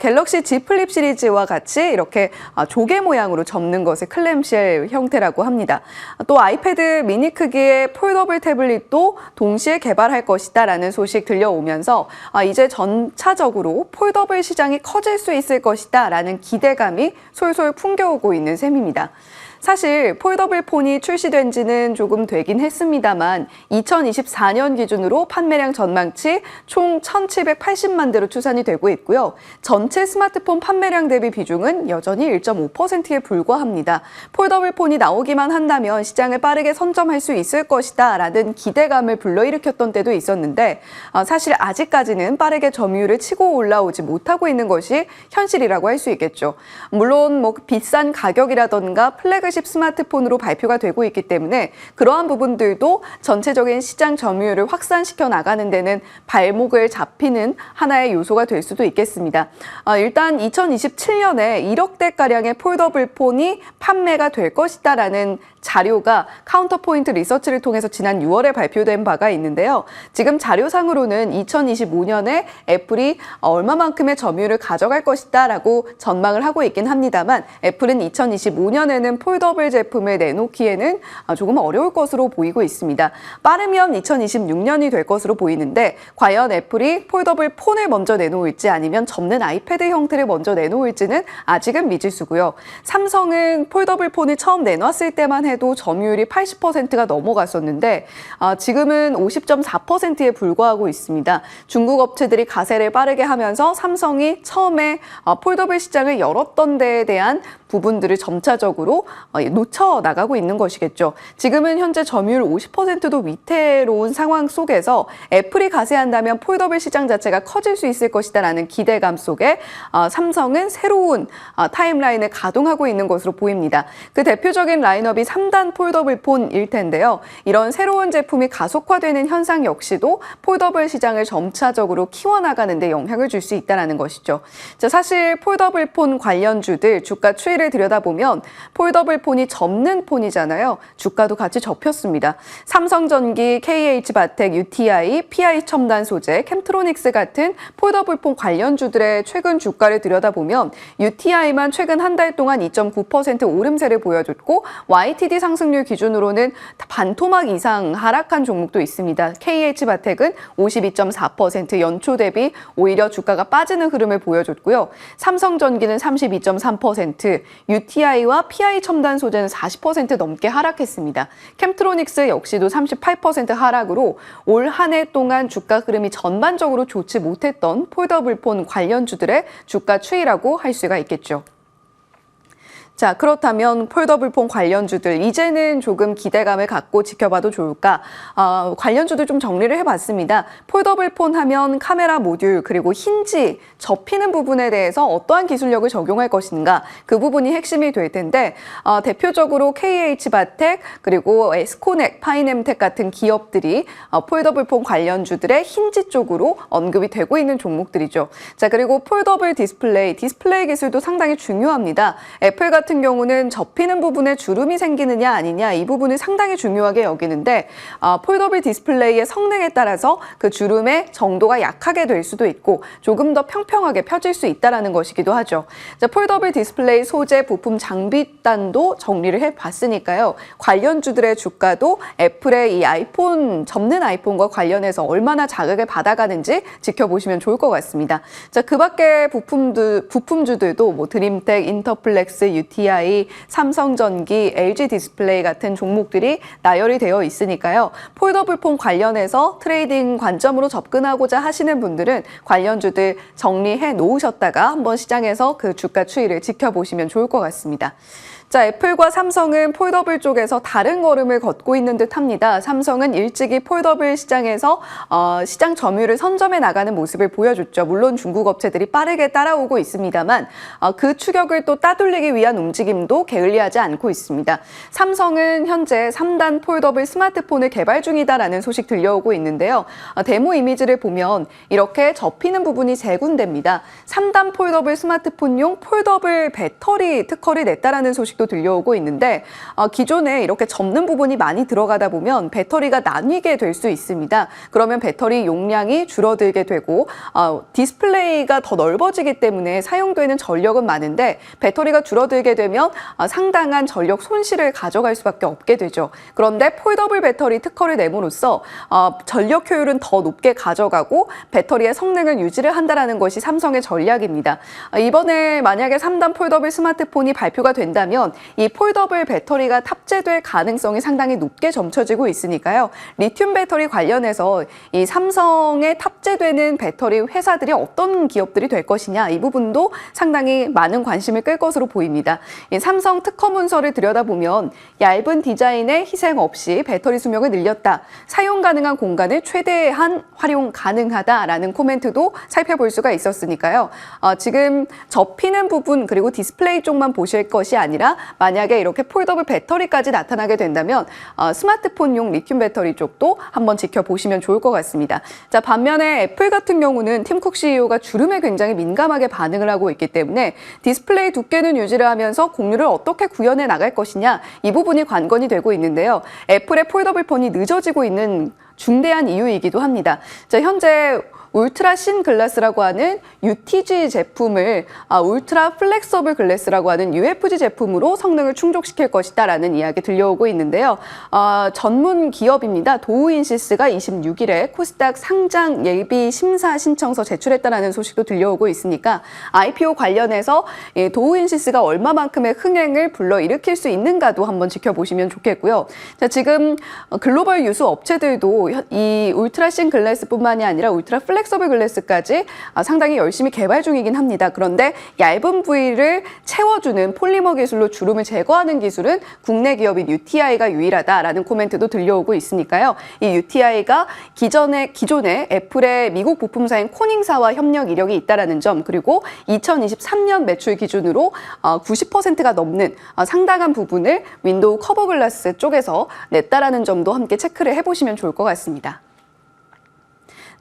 갤럭시 Z 플립 시리즈와 같이 이렇게 조개 모양으로 접는 것을 클램쉘 형태라고 합니다. 또 아이패드 미니 크기의 폴더블 태블릿도 동시에 개발할 것이다라는 소식 들려오면서 이제 전차적으로 폴더블 시장이 커질 수 있을 것이다라는 기대감이 솔솔 풍겨오고 있는 셈입니다. 사실 폴더블 폰이 출시된 지는 조금 되긴 했습니다만 2024년 기준으로 판매량 전망치 총 1,780만 대로 추산이 되고 있고요. 전체 스마트폰 판매량 대비 비중은 여전히 1.5%에 불과합니다. 폴더블 폰이 나오기만 한다면 시장을 빠르게 선점할 수 있을 것이다 라는 기대감을 불러일으켰던 때도 있었는데 사실 아직까지는 빠르게 점유율을 치고 올라오지 못하고 있는 것이 현실이라고 할 수 있겠죠. 물론 비싼 가격이라던가 플래그십 스마트폰으로 발표가 되고 있기 때문에 그러한 부분들도 전체적인 시장 점유율을 확산시켜 나가는 데는 발목을 잡히는 하나의 요소가 될 수도 있겠습니다. 일단 2027년에 1억 대가량의 폴더블 폰이 판매가 될 것이다라는 자료가 카운터포인트 리서치를 통해서 지난 6월에 발표된 바가 있는데요. 지금 자료상으로는 2025년에 애플이 얼마만큼의 점유율을 가져갈 것이다라고 전망을 하고 있긴 합니다만 애플은 2025년에는 폴더블 제품을 내놓기에는 조금 어려울 것으로 보이고 있습니다. 빠르면 2026년이 될 것으로 보이는데 과연 애플이 폴더블 폰을 먼저 내놓을지 아니면 접는 아이패드 형태를 먼저 내놓을지는 아직은 미지수고요. 삼성은 폴더블 폰을 처음 내놨을 때만 해도 점유율이 80%가 넘어갔었는데 지금은 50.4%에 불과하고 있습니다. 중국 업체들이 가세를 빠르게 하면서 삼성이 처음에 폴더블 시장을 열었던 데에 대한 부분들을 점차적으로 놓쳐 나가고 있는 것이겠죠. 지금은 현재 점유율 50%도 위태로운 상황 속에서 애플이 가세한다면 폴더블 시장 자체가 커질 수 있을 것이다라는 기대감 속에 삼성은 새로운 타임라인을 가동하고 있는 것으로 보입니다. 그 대표적인 라인업이 3단 폴더블 폰일 텐데요. 이런 새로운 제품이 가속화되는 현상 역시도 폴더블 시장을 점차적으로 키워나가는 데 영향을 줄 수 있다는 것이죠. 자, 사실 폴더블 폰 관련주들 주가 추이를 들여다보면 폴더블 폰이 접는 폰이잖아요. 주가도 같이 접혔습니다. 삼성전기, KH바텍, UTI, PI 첨단 소재, 캠트로닉스 같은 폴더블 폰 관련주들의 최근 주가를 들여다보면 UTI만 최근 한 달 동안 2.9% 오름세를 보여줬고 YTD 상승률 기준으로는 반토막 이상 하락한 종목도 있습니다. KH바텍은 52.4% 연초 대비 오히려 주가가 빠지는 흐름을 보여줬고요. 삼성전기는 32.3%, UTI와 PI 첨단 소재는 40% 넘게 하락했습니다. 캠트로닉스 역시도 38% 하락으로 올 한 해 동안 주가 흐름이 전반적으로 좋지 못했던 폴더블 폰 관련주들의 주가 추이라고 할 수가 있겠죠. 자, 그렇다면 폴더블폰 관련주들 이제는 조금 기대감을 갖고 지켜봐도 좋을까? 관련주들 좀 정리를 해봤습니다. 폴더블폰 하면 카메라 모듈 그리고 힌지 접히는 부분에 대해서 어떠한 기술력을 적용할 것인가 그 부분이 핵심이 될 텐데 대표적으로 KH바텍 그리고 에스코넥, 파이넴텍 같은 기업들이 폴더블폰 관련주들의 힌지 쪽으로 언급이 되고 있는 종목들이죠. 자, 그리고 폴더블 디스플레이 기술도 상당히 중요합니다. 애플 같은 경우는 접히는 부분에 주름이 생기느냐 아니냐 이 부분을 상당히 중요하게 여기는데 폴더블 디스플레이의 성능에 따라서 그 주름의 정도가 약하게 될 수도 있고 조금 더 평평하게 펴질 수 있다는 것이기도 하죠. 자, 폴더블 디스플레이 소재, 부품, 장비단도 정리를 해봤으니까요. 관련주들의 주가도 애플의 이 아이폰, 접는 아이폰과 관련해서 얼마나 자극을 받아가는지 지켜보시면 좋을 것 같습니다. 자, 그 밖에 부품주들도 뭐 드림텍, 인터플렉스, UTI, 삼성전기, LG 디스플레이 같은 종목들이 나열이 되어 있으니까요. 폴더블폰 관련해서 트레이딩 관점으로 접근하고자 하시는 분들은 관련주들 정리해 놓으셨다가 한번 시장에서 그 주가 추이를 지켜보시면 좋을 것 같습니다. 자, 애플과 삼성은 폴더블 쪽에서 다른 걸음을 걷고 있는 듯 합니다. 삼성은 일찍이 폴더블 시장에서 시장 점유율을 선점해 나가는 모습을 보여줬죠. 물론 중국 업체들이 빠르게 따라오고 있습니다만 그 추격을 또 따돌리기 위한 움직임도 게을리하지 않고 있습니다. 삼성은 현재 3단 폴더블 스마트폰을 개발 중이다라는 소식 들려오고 있는데요. 데모 이미지를 보면 이렇게 접히는 부분이 세 군데입니다. 3단 폴더블 스마트폰용 폴더블 배터리 특허를 냈다라는 소식 도 들려오고 있는데 기존에 이렇게 접는 부분이 많이 들어가다 보면 배터리가 나뉘게 될 수 있습니다. 그러면 배터리 용량이 줄어들게 되고 디스플레이가 더 넓어지기 때문에 사용되는 전력은 많은데 배터리가 줄어들게 되면 상당한 전력 손실을 가져갈 수밖에 없게 되죠. 그런데 폴더블 배터리 특허를 내므로써 전력 효율은 더 높게 가져가고 배터리의 성능을 유지를 한다는 것이 삼성의 전략입니다. 이번에 만약에 3단 폴더블 스마트폰이 발표가 된다면 이 폴더블 배터리가 탑재될 가능성이 상당히 높게 점쳐지고 있으니까요. 리튬 배터리 관련해서 이 삼성에 탑재되는 배터리 회사들이 어떤 기업들이 될 것이냐 이 부분도 상당히 많은 관심을 끌 것으로 보입니다. 이 삼성 특허 문서를 들여다보면 얇은 디자인에 희생 없이 배터리 수명을 늘렸다. 사용 가능한 공간을 최대한 활용 가능하다라는 코멘트도 살펴볼 수가 있었으니까요. 지금 접히는 부분 그리고 디스플레이 쪽만 보실 것이 아니라 만약에 이렇게 폴더블 배터리까지 나타나게 된다면 스마트폰용 리튬 배터리 쪽도 한번 지켜보시면 좋을 것 같습니다. 자, 반면에 애플 같은 경우는 팀 쿡 CEO가 주름에 굉장히 민감하게 반응을 하고 있기 때문에 디스플레이 두께는 유지를 하면서 공률을 어떻게 구현해 나갈 것이냐 이 부분이 관건이 되고 있는데요. 애플의 폴더블 폰이 늦어지고 있는 중대한 이유이기도 합니다. 자, 현재 울트라 신 글라스라고 하는 UTG 제품을 울트라 플렉서블 글래스라고 하는 UFG 제품으로 성능을 충족시킬 것이다라는 이야기 들려오고 있는데요. 전문 기업입니다. 도우인시스가 26일에 코스닥 상장 예비 심사 신청서 제출했다라는 소식도 들려오고 있으니까 IPO 관련해서 도우인시스가 얼마만큼의 흥행을 불러일으킬 수 있는가도 한번 지켜보시면 좋겠고요. 자, 지금 글로벌 유수 업체들도 이 울트라 신 글래스뿐만이 아니라 울트라 플렉서블 글래스까지 상당히 열심히 개발 중이긴 합니다. 그런데 얇은 부위를 채워주는 폴리머 기술로 주름을 제거하는 기술은 국내 기업인 UTI가 유일하다라는 코멘트도 들려오고 있으니까요. 이 UTI가 기존에 애플의 미국 부품사인 코닝사와 협력 이력이 있다는 점, 그리고 2023년 매출 기준으로 90%가 넘는 상당한 부분을 윈도우 커버 글라스 쪽에서 냈다라는 점도 함께 체크를 해보시면 좋을 것 같습니다.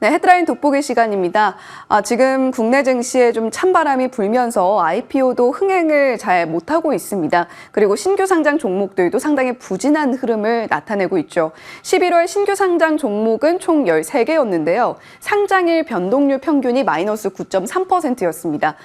네, 헤드라인 돋보기 시간입니다. 지금 국내 증시에 좀 찬바람이 불면서 IPO도 흥행을 잘 못하고 있습니다. 그리고 신규 상장 종목들도 상당히 부진한 흐름을 나타내고 있죠. 11월 신규 상장 종목은 총 13개였는데요. 상장일 변동률 평균이 마이너스 9.3%였습니다.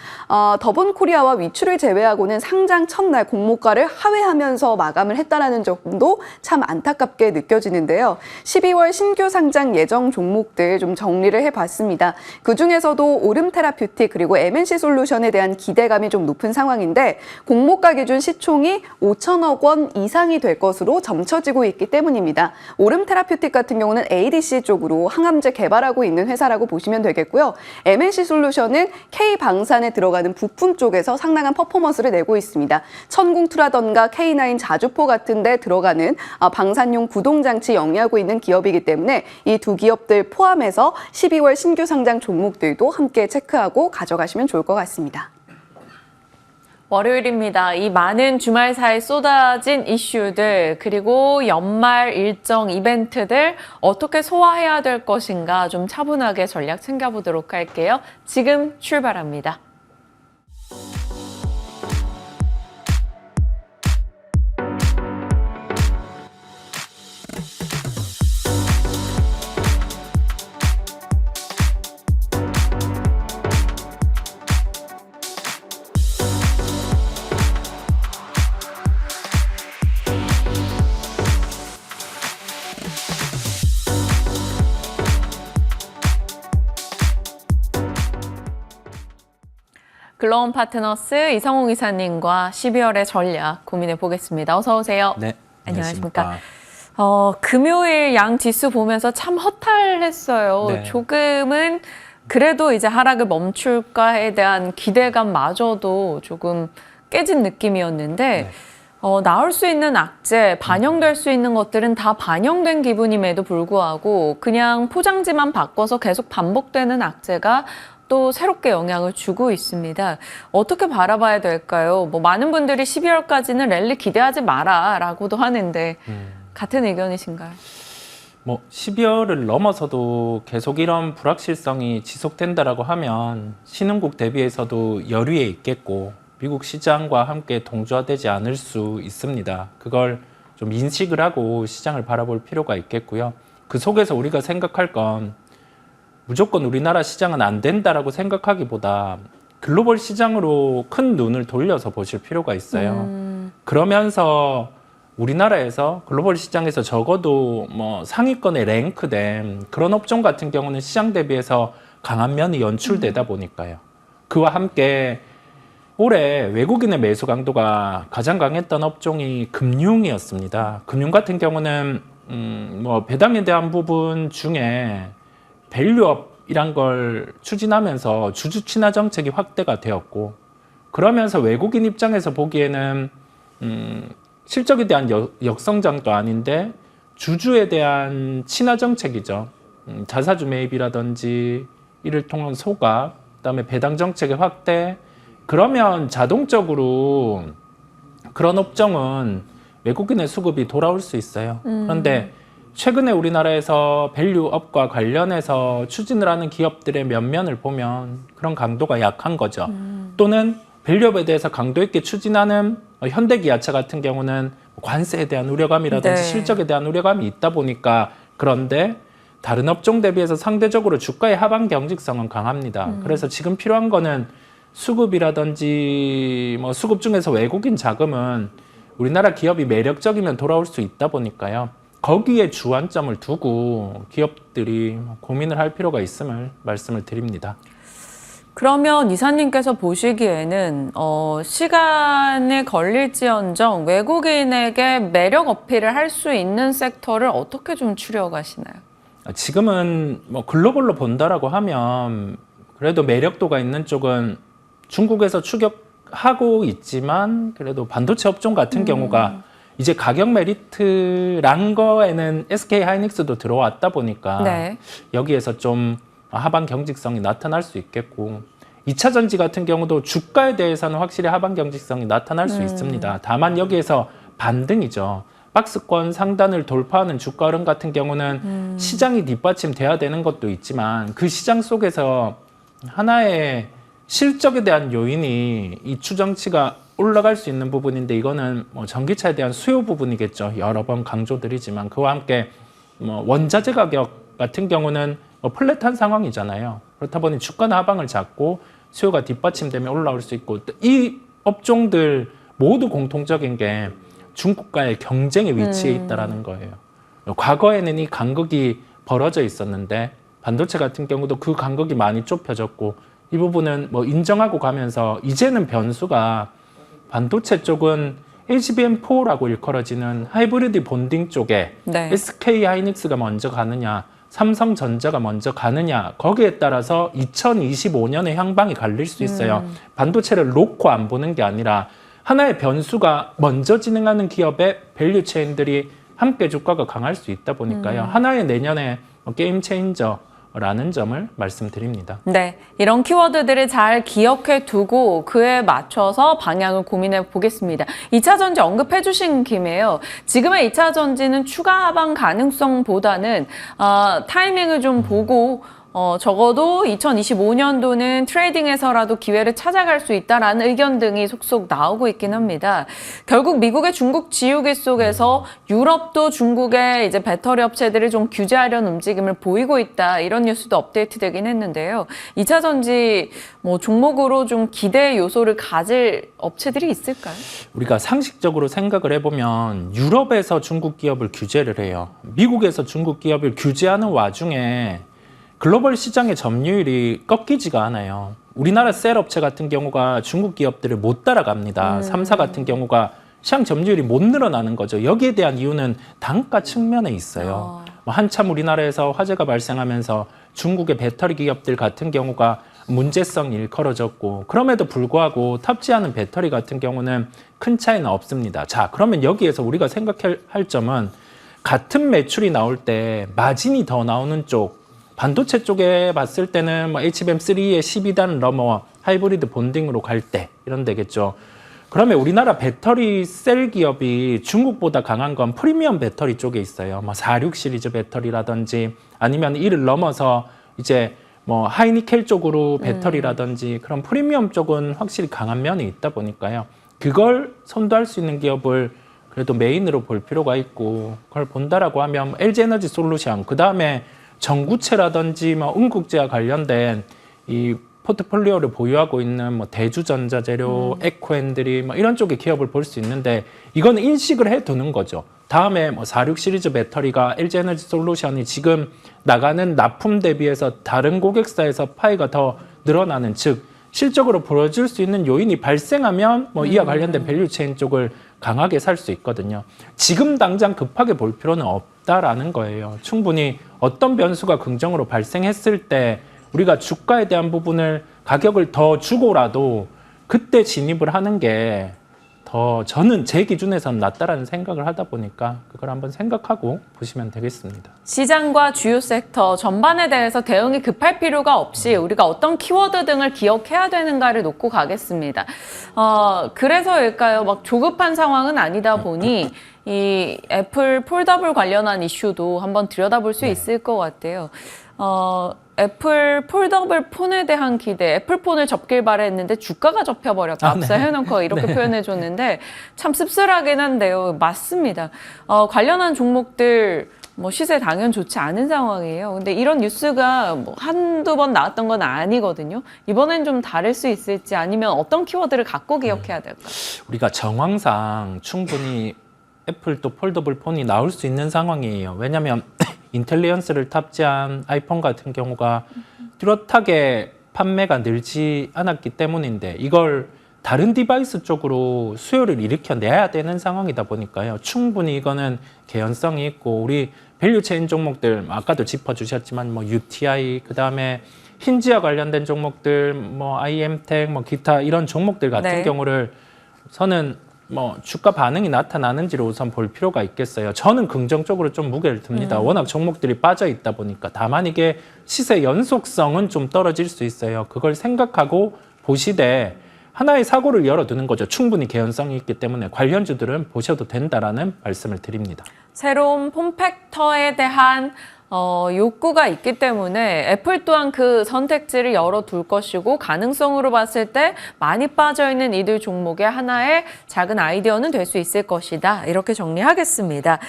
더본코리아와 위추를 제외하고는 상장 첫날 공모가를 하회하면서 마감을 했다는 점도 참 안타깝게 느껴지는데요. 12월 신규 상장 예정 종목들 좀 정리를 해봤습니다. 그중에서도 오름 테라퓨틱 그리고 MNC 솔루션에 대한 기대감이 좀 높은 상황인데 공모가 기준 시총이 5천억 원 이상이 될 것으로 점쳐지고 있기 때문입니다. 오름 테라퓨틱 같은 경우는 ADC 쪽으로 항암제 개발하고 있는 회사라고 보시면 되겠고요. MNC 솔루션은 K방산에 들어가는 부품 쪽에서 상당한 퍼포먼스를 내고 있습니다. 천궁투라던가 K9 자주포 같은 데 들어가는 방산용 구동장치 영위하고 있는 기업이기 때문에 이 두 기업들 포함해서 12월 신규 상장 종목들도 함께 체크하고 가져가시면 좋을 것 같습니다. 월요일입니다. 이 많은 주말 사이에 쏟아진 이슈들 그리고 연말 일정 이벤트들 어떻게 소화해야 될 것인가 좀 차분하게 전략 챙겨보도록 할게요. 지금 출발합니다. 글로원 파트너스 이성웅 이사님과 12월의 전략 고민해 보겠습니다. 어서 오세요. 네, 안녕하십니까. 금요일 양 지수 보면서 참 허탈했어요. 네. 조금은 그래도 이제 하락을 멈출까에 대한 기대감마저도 조금 깨진 느낌이었는데 네. 나올 수 있는 악재, 반영될 수 있는 것들은 다 반영된 기분임에도 불구하고 그냥 포장지만 바꿔서 계속 반복되는 악재가 또 새롭게 영향을 주고 있습니다. 어떻게 바라봐야 될까요? 많은 분들이 12월까지는 랠리 기대하지 마라라고도 하는데 같은 의견이신가요? 12월을 넘어서도 계속 이런 불확실성이 지속된다라고 하면 신흥국 대비해서도 열위에 있겠고 미국 시장과 함께 동조화되지 않을 수 있습니다. 그걸 좀 인식을 하고 시장을 바라볼 필요가 있겠고요. 그 속에서 우리가 생각할 건 무조건 우리나라 시장은 안 된다라고 생각하기보다 글로벌 시장으로 큰 눈을 돌려서 보실 필요가 있어요. 그러면서 우리나라에서 글로벌 시장에서 적어도 상위권에 랭크된 그런 업종 같은 경우는 시장 대비해서 강한 면이 연출되다 보니까요. 그와 함께 올해 외국인의 매수 강도가 가장 강했던 업종이 금융이었습니다. 금융 같은 경우는 배당에 대한 부분 중에 밸류업이란 걸 추진하면서 주주 친화 정책이 확대가 되었고 그러면서 외국인 입장에서 보기에는 실적에 대한 역성장도 아닌데 주주에 대한 친화 정책이죠. 자사주 매입이라든지 이를 통한 소각, 그다음에 배당 정책의 확대. 그러면 자동적으로 그런 업종은 외국인의 수급이 돌아올 수 있어요. 그런데 최근에 우리나라에서 밸류업과 관련해서 추진을 하는 기업들의 면면을 보면 그런 강도가 약한 거죠. 또는 밸류업에 대해서 강도 있게 추진하는 현대기아차 같은 경우는 관세에 대한 우려감이라든지 네. 실적에 대한 우려감이 있다 보니까 그런데 다른 업종 대비해서 상대적으로 주가의 하방 경직성은 강합니다. 그래서 지금 필요한 거는 수급이라든지 수급 중에서 외국인 자금은 우리나라 기업이 매력적이면 돌아올 수 있다 보니까요. 거기에 주안점을 두고 기업들이 고민을 할 필요가 있음을 말씀을 드립니다. 그러면 이사님께서 보시기에는 시간이 걸릴지언정 외국인에게 매력 어필을 할 수 있는 섹터를 어떻게 좀 추려가시나요? 지금은 글로벌로 본다라고 하면 그래도 매력도가 있는 쪽은 중국에서 추격하고 있지만 그래도 반도체 업종 같은 경우가 이제 가격 메리트란 거에는 SK 하이닉스도 들어왔다 보니까 네. 여기에서 좀 하방 경직성이 나타날 수 있겠고 2차 전지 같은 경우도 주가에 대해서는 확실히 하방 경직성이 나타날 수 있습니다. 다만 여기에서 반등이죠. 박스권 상단을 돌파하는 주가 흐름 같은 경우는 시장이 뒷받침돼야 되는 것도 있지만 그 시장 속에서 하나의 실적에 대한 요인이 이 추정치가 올라갈 수 있는 부분인데 이거는 전기차에 대한 수요 부분이겠죠. 여러 번 강조드리지만 그와 함께 원자재 가격 같은 경우는 플랫한 상황이잖아요. 그렇다 보니 주가는 하방을 잡고 수요가 뒷받침되면 올라올 수 있고 이 업종들 모두 공통적인 게 중국과의 경쟁의 위치에 있다라는 거예요. 과거에는 이 간극이 벌어져 있었는데 반도체 같은 경우도 그 간극이 많이 좁혀졌고 이 부분은 뭐 인정하고 가면서 이제는 변수가 반도체 쪽은 HBM4라고 일컬어지는 하이브리드 본딩 쪽에 네. SK 하이닉스가 먼저 가느냐, 삼성전자가 먼저 가느냐, 거기에 따라서 2025년의 향방이 갈릴 수 있어요. 반도체를 놓고 안 보는 게 아니라 하나의 변수가 먼저 진행하는 기업의 밸류 체인들이 함께 주가가 강할 수 있다 보니까요. 하나의 내년에 게임 체인저라는 점을 말씀드립니다. 네, 이런 키워드들을 잘 기억해 두고 그에 맞춰서 방향을 고민해 보겠습니다. 2차 전지 언급해 주신 김에요. 지금의 2차 전지는 추가 하방 가능성보다는 타이밍을 좀 보고 적어도 2025년도는 트레이딩에서라도 기회를 찾아갈 수 있다라는 의견 등이 속속 나오고 있긴 합니다. 결국 미국의 중국 지우개 속에서 유럽도 중국의 이제 배터리 업체들을 좀 규제하려는 움직임을 보이고 있다. 이런 뉴스도 업데이트되긴 했는데요. 2차 전지 종목으로 좀 기대 요소를 가질 업체들이 있을까요? 우리가 상식적으로 생각을 해보면 유럽에서 중국 기업을 규제를 해요. 미국에서 중국 기업을 규제하는 와중에 글로벌 시장의 점유율이 꺾이지가 않아요. 우리나라 셀 업체 같은 경우가 중국 기업들을 못 따라갑니다. 3사 같은 경우가 시장 점유율이 못 늘어나는 거죠. 여기에 대한 이유는 단가 측면에 있어요. 한참 우리나라에서 화재가 발생하면서 중국의 배터리 기업들 같은 경우가 문제성이 일컬어졌고 그럼에도 불구하고 탑재하는 배터리 같은 경우는 큰 차이는 없습니다. 자, 그러면 여기에서 우리가 생각할 점은 같은 매출이 나올 때 마진이 더 나오는 쪽, 반도체 쪽에 봤을 때는 뭐 HBM3의 12단 넘어 하이브리드 본딩으로 갈 때 이런 데겠죠. 그러면 우리나라 배터리 셀 기업이 중국보다 강한 건 프리미엄 배터리 쪽에 있어요. 뭐 46 시리즈 배터리라든지 아니면 이를 넘어서 이제 뭐 하이니켈 쪽으로 배터리라든지 그런 프리미엄 쪽은 확실히 강한 면이 있다 보니까요. 그걸 선도할 수 있는 기업을 그래도 메인으로 볼 필요가 있고 그걸 본다라고 하면 LG에너지 솔루션, 그 다음에 전구체라든지 뭐 응급제와 관련된 이 포트폴리오를 보유하고 있는 뭐 대주전자재료, 에코엔드리 뭐 이런 쪽의 기업을 볼 수 있는데 이건 인식을 해두는 거죠. 다음에 뭐 46 시리즈 배터리가 LG에너지 솔루션이 지금 나가는 납품 대비해서 다른 고객사에서 파이가 더 늘어나는, 즉 실적으로 보여줄 수 있는 요인이 발생하면 뭐 이와 관련된 밸류체인 쪽을 강하게 살 수 있거든요. 지금 당장 급하게 볼 필요는 없다라는 거예요. 충분히 어떤 변수가 긍정으로 발생했을 때 우리가 주가에 대한 부분을 가격을 더 주고라도 그때 진입을 하는 게 더 저는 제 기준에서는 낫다라는 생각을 하다 보니까 그걸 한번 생각하고 보시면 되겠습니다. 시장과 주요 섹터 전반에 대해서 대응이 급할 필요가 없이 우리가 어떤 키워드 등을 기억해야 되는가를 놓고 가겠습니다. 그래서일까요? 막 조급한 상황은 아니다 보니 이 애플 폴더블 관련한 이슈도 한번 들여다볼 수 있을 것 같아요. 애플 폴더블 폰에 대한 기대, 애플폰을 접길 바랬는데 주가가 접혀버렸다. 앞서 해놓고 이렇게 표현해줬는데 참 씁쓸하긴 한데요. 맞습니다. 관련한 종목들 뭐 시세 당연 좋지 않은 상황이에요. 근데 이런 뉴스가 뭐 한두 번 나왔던 건 아니거든요. 이번엔 좀 다를 수 있을지 아니면 어떤 키워드를 갖고 기억해야 될까요? 우리가 정황상 충분히 애플 또 폴더블 폰이 나올 수 있는 상황이에요. 왜냐하면 인텔리언스를 탑재한 아이폰 같은 경우가 뚜렷하게 판매가 늘지 않았기 때문인데 이걸 다른 디바이스 쪽으로 수요를 일으켜내야 되는 상황이다 보니까요. 충분히 이거는 개연성이 있고 우리 밸류체인 종목들 아까도 짚어주셨지만 뭐 UTI 그다음에 힌지와 관련된 종목들 뭐 IM텍 뭐 기타 이런 종목들 같은 경우를 저는 뭐 주가 반응이 나타나는지를 우선 볼 필요가 있겠어요. 저는 긍정적으로 좀 무게를 둡니다. 워낙 종목들이 빠져 있다 보니까. 다만 이게 시세 연속성은 좀 떨어질 수 있어요. 그걸 생각하고 보시되 하나의 사고를 열어두는 거죠. 충분히 개연성이 있기 때문에 관련주들은 보셔도 된다라는 말씀을 드립니다. 새로운 폼팩터에 대한 욕구가 있기 때문에 애플 또한 그 선택지를 열어둘 것이고 가능성으로 봤을 때 많이 빠져있는 이들 종목의 하나의 작은 아이디어는 될 수 있을 것이다. 이렇게 정리하겠습니다.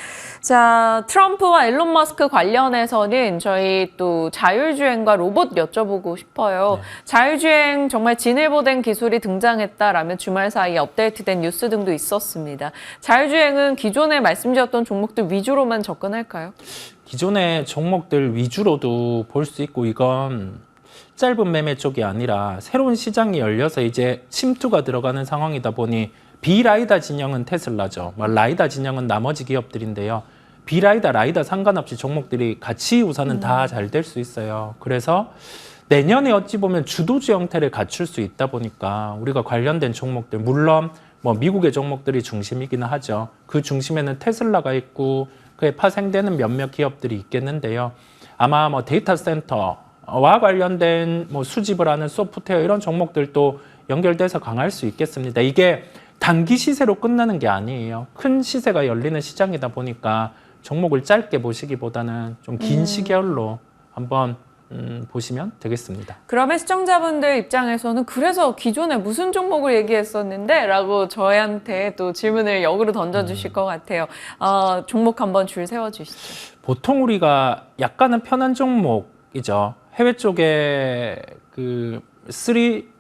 자, 트럼프와 일론 머스크 관련해서는 저희 또 자율주행과 로봇 여쭤보고 싶어요. 자율주행 정말 진일보된 기술이 등장했다라면 주말 사이에 업데이트된 뉴스 등도 있었습니다. 자율주행은 기존에 말씀드렸던 종목들 위주로만 접근할까요? 기존의 종목들 위주로도 볼 수 있고 이건 짧은 매매 쪽이 아니라 새로운 시장이 열려서 이제 침투가 들어가는 상황이다 보니 비라이다 진영은 테슬라죠. 라이다 진영은 나머지 기업들인데요. 비라이다, 라이다 상관없이 종목들이 같이 우선은 다 잘 될 수 있어요. 그래서 내년에 어찌 보면 주도주 형태를 갖출 수 있다 보니까 우리가 관련된 종목들, 물론 뭐 미국의 종목들이 중심이기는 하죠. 그 중심에는 테슬라가 있고 그에 파생되는 몇몇 기업들이 있겠는데요. 아마 뭐 데이터 센터와 관련된 뭐 수집을 하는 소프트웨어 이런 종목들도 연결돼서 강할 수 있겠습니다. 이게 단기 시세로 끝나는 게 아니에요. 큰 시세가 열리는 시장이다 보니까 종목을 짧게 보시기보다는 좀 긴 시계열로 한번 보시면 되겠습니다. 그러면 시청자분들 입장에서는 그래서 기존에 무슨 종목을 얘기했었는데? 라고 저희한테 또 질문을 역으로 던져주실 것 같아요. 종목 한번 줄 세워주시죠. 보통 우리가 약간은 편한 종목이죠. 해외 쪽에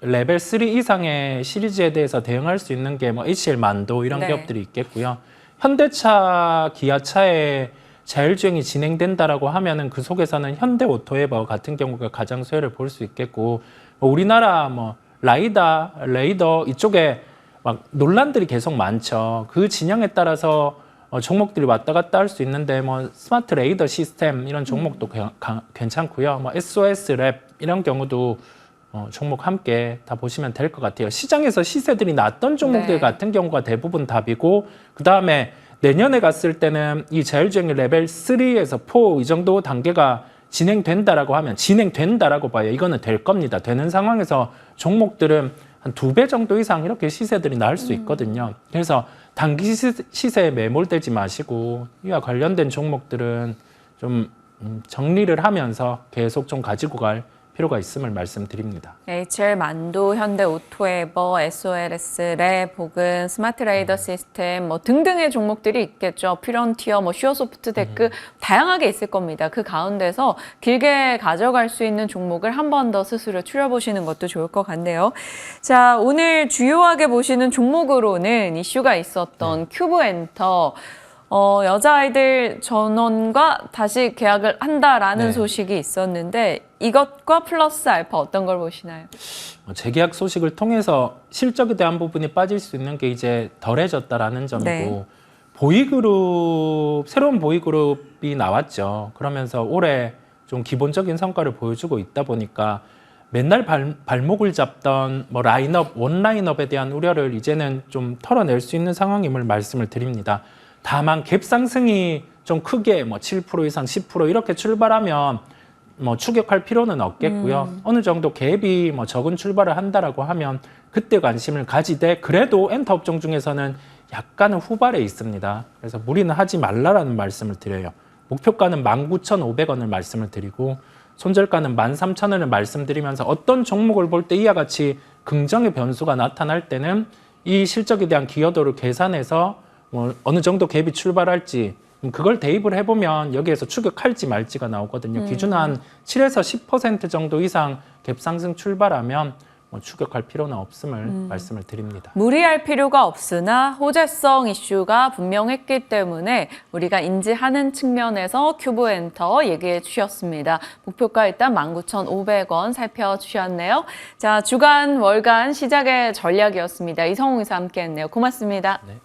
레벨 3 이상의 시리즈에 대해서 대응할 수 있는 게 뭐 HL 만도 이런 네. 기업들이 있겠고요. 현대차, 기아차의 자율주행이 진행된다라고 하면은 그 속에서는 현대오토에버 같은 경우가 가장 수혜를 볼 수 있겠고, 우리나라 뭐 레이더 이쪽에 막 논란들이 계속 많죠. 그 진영에 따라서 종목들이 왔다 갔다 할 수 있는데 뭐 스마트 레이더 시스템 이런 종목도 괜찮고요. 뭐 SOS 랩 이런 경우도 종목 함께 다 보시면 될 것 같아요. 시장에서 시세들이 낮던 종목들 네. 같은 경우가 대부분 답이고, 그 다음에 내년에 갔을 때는 이 자율주행 레벨 3에서 4 이 정도 단계가 진행된다라고 하면 진행된다라고 봐요. 이거는 될 겁니다. 되는 상황에서 종목들은 한 2배 정도 이상 이렇게 시세들이 나올 수 있거든요. 그래서 단기 시세에 매몰되지 마시고 이와 관련된 종목들은 좀 정리를 하면서 계속 좀 가지고 갈 필요가 있음을 말씀드립니다. HL 만도, 현대 오토에버, SOLS 랩 혹은 스마트 레이더 시스템 뭐 등등의 종목들이 있겠죠. 퓨런티어, 뭐 슈어소프트 테크 다양하게 있을 겁니다. 그 가운데서 길게 가져갈 수 있는 종목을 한 번 더 스스로 추려보시는 것도 좋을 것 같네요. 자, 오늘 주요하게 보시는 종목으로는 이슈가 있었던 큐브엔터. 여자아이들 전원과 다시 계약을 한다라는 네. 소식이 있었는데 이것과 플러스 알파 어떤 걸 보시나요? 재계약 소식을 통해서 실적에 대한 부분이 빠질 수 있는 게 이제 덜해졌다라는 점이고, 네. 새로운 보이그룹이 나왔죠. 그러면서 올해 좀 기본적인 성과를 보여주고 있다 보니까 맨날 발목을 잡던 뭐 원 라인업에 대한 우려를 이제는 좀 털어낼 수 있는 상황임을 말씀을 드립니다. 다만 갭 상승이 좀 크게 뭐 7% 이상 10% 이렇게 출발하면 뭐 추격할 필요는 없겠고요. 어느 정도 갭이 뭐 적은 출발을 한다라고 하면 그때 관심을 가지되, 그래도 엔터 업종 중에서는 약간은 후발에 있습니다. 그래서 무리는 하지 말라라는 말씀을 드려요. 목표가는 19,500원을 말씀을 드리고 손절가는 13,000원을 말씀드리면서 어떤 종목을 볼 때 이와 같이 긍정의 변수가 나타날 때는 이 실적에 대한 기여도를 계산해서 뭐 어느 정도 갭이 출발할지 그걸 대입을 해보면 여기에서 추격할지 말지가 나오거든요. 기준 한 7에서 10% 정도 이상 갭 상승 출발하면 뭐 추격할 필요는 없음을 말씀을 드립니다. 무리할 필요가 없으나 호재성 이슈가 분명했기 때문에 우리가 인지하는 측면에서 큐브엔터 얘기해 주셨습니다. 목표가 일단 19,500원 살펴주셨네요. 자, 주간, 월간 시작의 전략이었습니다. 이성웅 이사 함께했네요. 고맙습니다. 네.